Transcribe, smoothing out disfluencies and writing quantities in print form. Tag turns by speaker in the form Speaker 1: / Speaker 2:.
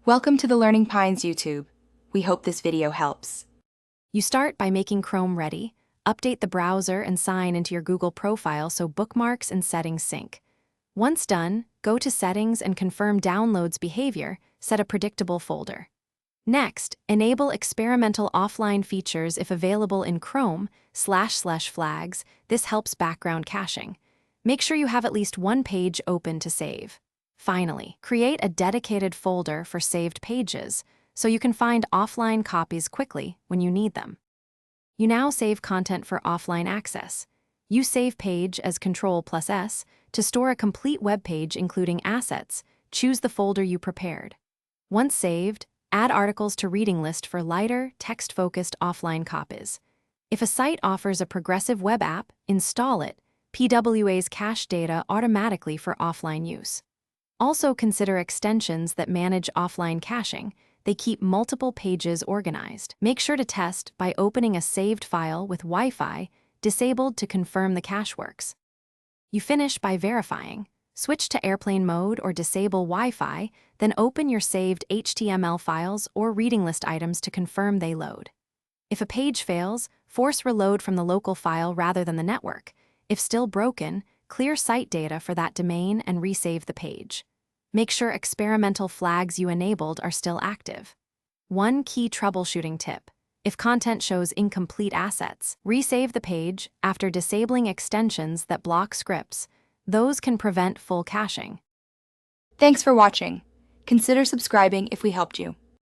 Speaker 1: Welcome to the Learning Pines YouTube. We hope this video helps.
Speaker 2: You start by making Chrome ready, update the browser and sign into your Google profile so bookmarks and settings sync. Once done, go to Settings and confirm Downloads behavior, set a predictable folder. Next, enable experimental offline features if available in Chrome, //flags, this helps background caching. Make sure you have at least one page open to save. Finally, create a dedicated folder for saved pages so you can find offline copies quickly when you need them. You now save content for offline access. Use Save Page as Ctrl+S to store a complete web page including assets. Choose the folder you prepared. Once saved, add articles to reading list for lighter, text-focused offline copies. If a site offers a progressive web app, install it. PWAs cache data automatically for offline use. Also consider extensions that manage offline caching. They keep multiple pages organized. Make sure to test by opening a saved file with Wi-Fi disabled to confirm the cache works. You finish by verifying. Switch to airplane mode or disable Wi-Fi, then open your saved HTML files or reading list items to confirm they load. If a page fails, force reload from the local file rather than the network. If still broken, clear site data for that domain and resave the page. Make sure experimental flags you enabled are still active. One key troubleshooting tip: if content shows incomplete assets, resave the page after disabling extensions that block scripts. Those can prevent full caching.
Speaker 1: Thanks for watching. Consider subscribing if we helped you.